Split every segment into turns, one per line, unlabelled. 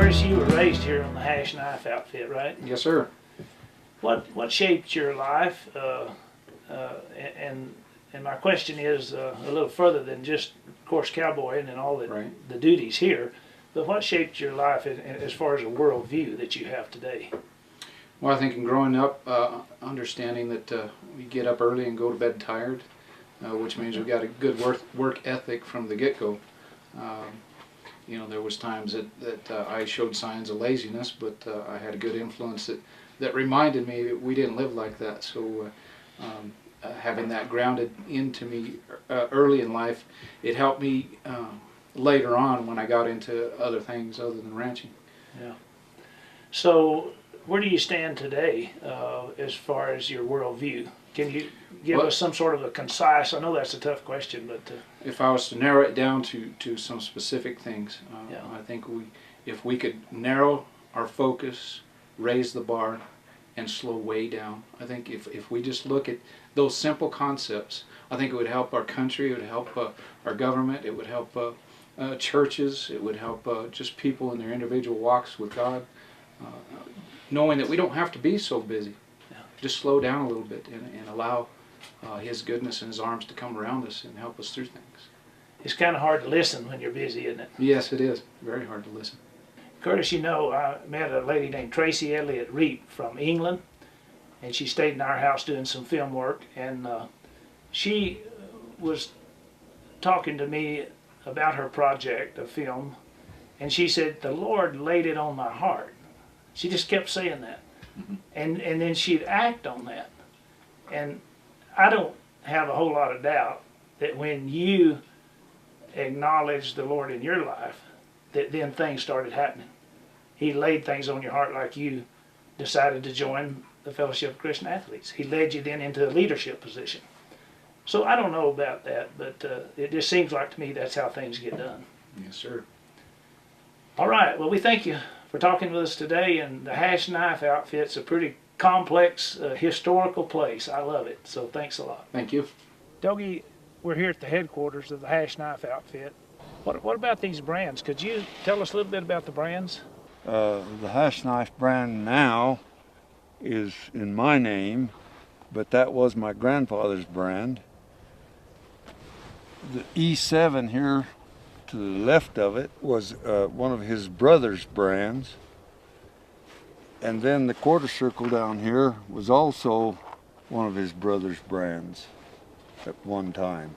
Curtis, you were raised here on the Hashknife outfit, right?
Yes, sir.
What shaped your life? And my question is a little further than just, of course, cowboying and all the duties here, but what shaped your life as far as a worldview that you have today?
Well, I think in growing up, understanding that we get up early and go to bed tired, which means we've got a good work ethic from the get-go. You know, there was times that I showed signs of laziness, but I had a good influence that reminded me that we didn't live like that. So having that grounded into me early in life, it helped me later on when I got into other things other than ranching.
Yeah. So where do you stand today as far as your worldview? Can you give us some sort of a concise, I know that's a tough question, but...
if I was to narrow it down to some specific things,
yeah.
I think if we could narrow our focus, raise the bar, and slow way down, I think if we just look at those simple concepts, I think it would help our country, it would help our government, it would help churches, it would help just people in their individual walks with God, knowing that we don't have to be so busy. Just slow down a little bit and allow His goodness and His arms to come around us and help us through things.
It's kind of hard to listen when you're busy, isn't it?
Yes, it is. Very hard to listen.
Curtis, you know, I met a lady named Tracy Elliott Reap from England, and she stayed in our house doing some film work, and she was talking to me about her project of film, and she said, the Lord laid it on my heart. She just kept saying that. And then she'd act on that. And I don't have a whole lot of doubt that when you acknowledged the Lord in your life, that then things started happening. He laid things on your heart, like you decided to join the Fellowship of Christian Athletes. He led you then into a leadership position. So I don't know about that, but it just seems like to me that's how things get done.
Yes, sir.
All right, well, we thank you for talking with us today, and the Hashknife outfit's a pretty complex historical place. I love it, so thanks a lot.
Thank you.
Dougie, we're here at the headquarters of the Hashknife outfit. What about these brands? Could you tell us a little bit about the brands?
The Hashknife brand now is in my name, but that was my grandfather's brand. The E7 here to the left of it was one of his brother's brands, and then the quarter circle down here was also one of his brother's brands at one time.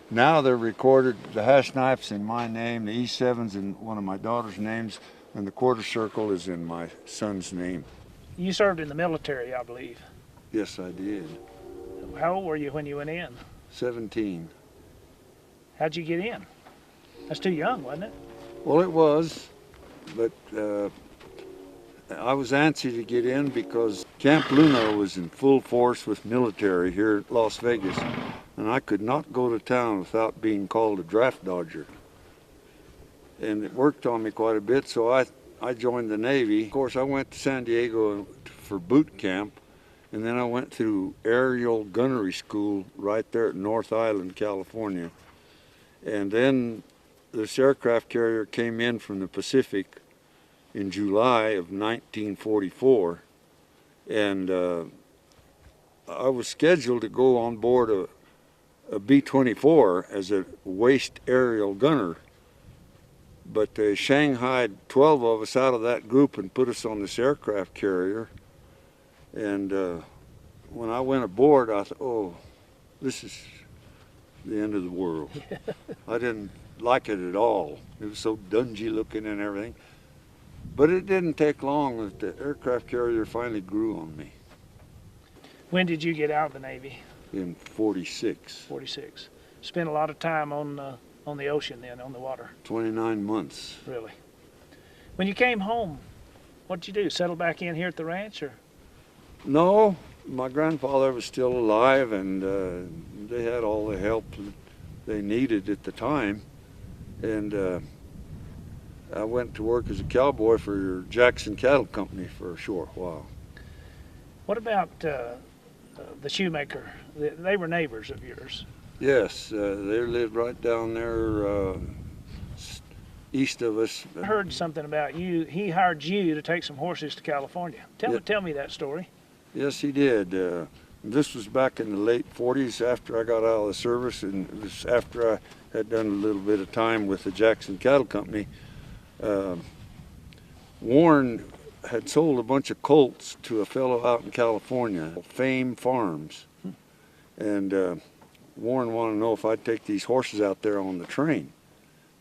Now they're recorded, the Hashknife's in my name, the E7's in one of my daughter's names, and the quarter circle is in my son's name.
You served in the military, I believe.
Yes, I did.
How old were you when you went in?
17.
How'd you get in? That's too young, wasn't it?
Well, it was, but I was antsy to get in because Camp Luna was in full force with military here at Las Vegas, and I could not go to town without being called a draft dodger. And it worked on me quite a bit, so I joined the Navy. Of course, I went to San Diego for boot camp, and then I went through aerial gunnery school right there at North Island, California. And then this aircraft carrier came in from the Pacific in July of 1944, and I was scheduled to go on board a B-24 as a waist aerial gunner, but they shanghaied 12 of us out of that group and put us on this aircraft carrier. And when I went aboard, I thought, oh, this is the end of the world. I didn't like it at all. It was so dungy looking and everything. But it didn't take long that the aircraft carrier finally grew on me.
When did you get out of the Navy?
In 46.
46. Spent a lot of time on the ocean then, on the water.
29 months.
Really? When you came home, what did you do? Settle back in here at the ranch, or?
No, my grandfather was still alive, and they had all the help that they needed at the time. And I went to work as a cowboy for Jackson Cattle Company for a short while.
What about the shoemaker? They were neighbors of yours.
Yes, they lived right down there east of us.
I heard something about you. He hired you to take some horses to California. Tell me that story.
Yes, he did. This was back in the late 40s after I got out of the service, and it was after I had done a little bit of time with the Jackson Cattle Company. Warren had sold a bunch of colts to a fellow out in California, Fame Farms. And Warren wanted to know if I'd take these horses out there on the train.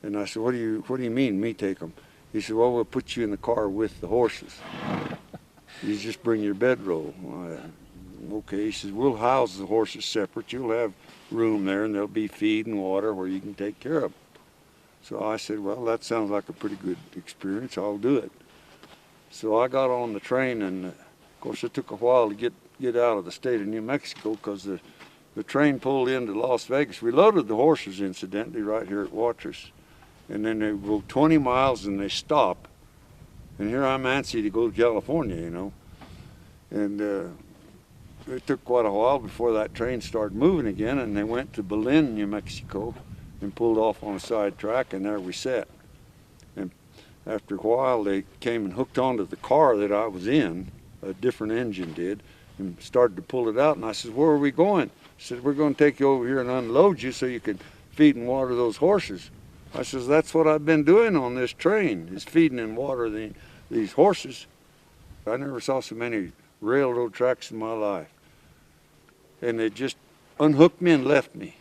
And I said, what do you mean, me take them? He said, well, we'll put you in the car with the horses. You just bring your bedroll. Okay, he says, we'll house the horses separate. You'll have room there, and there'll be feed and water where you can take care of them. So I said, well, that sounds like a pretty good experience. I'll do it. So I got on the train, and of course it took a while to get out of the state of New Mexico because the train pulled into Las Vegas. We loaded the horses, incidentally, right here at Watrous. And then they go 20 miles and they stop. And here I'm antsy to go to California, you know. And it took quite a while before that train started moving again, and they went to Belen, New Mexico, and pulled off on a side track, and there we sat. And after a while, they came and hooked onto the car that I was in, a different engine did, and started to pull it out. And I said, where are we going? I said, we're going to take you over here and unload you so you can feed and water those horses. I says, that's what I've been doing on this train, is feeding and watering these horses. I never saw so many railroad tracks in my life. And they just unhooked me and left me.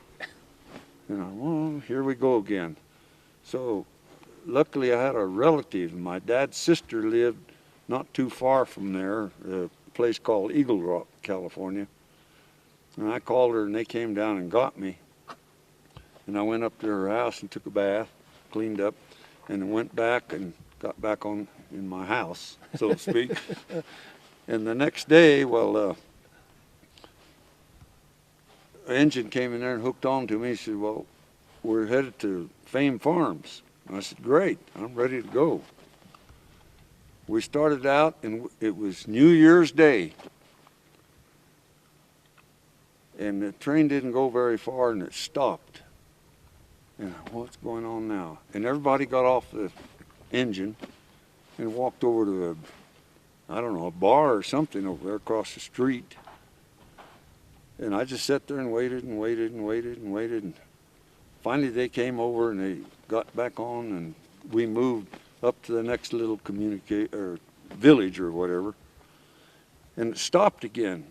And well, here we go again. So luckily I had a relative. My dad's sister lived not too far from there, a place called Eagle Rock, California. And I called her and they came down and got me. And I went up to her house and took a bath, cleaned up, and went back and got back on in my house, so to speak. And the next day, well, an engine came in there and hooked on to me. He said, well, we're headed to Fame Farms. And I said, great, I'm ready to go. We started out, and it was New Year's Day. And the train didn't go very far, and it stopped. And what's going on now? And everybody got off the engine and walked over to I don't know, a bar or something over there across the street. And I just sat there and waited and waited and waited and waited. And finally they came over and they got back on, and we moved up to the next little village or whatever. And it stopped again.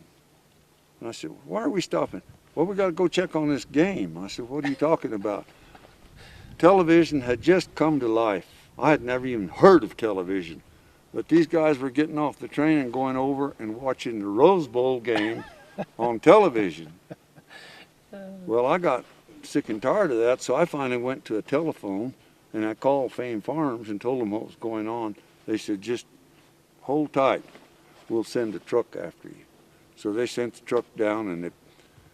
And I said, why are we stopping? Well, we got to go check on this game. I said, what are you talking about? Television had just come to life. I had never even heard of television. But these guys were getting off the train and going over and watching the Rose Bowl game on television. Well, I got sick and tired of that, so I finally went to a telephone and I called Fame Farms and told them what was going on. They said, just hold tight. We'll send a truck after you. So they sent the truck down and they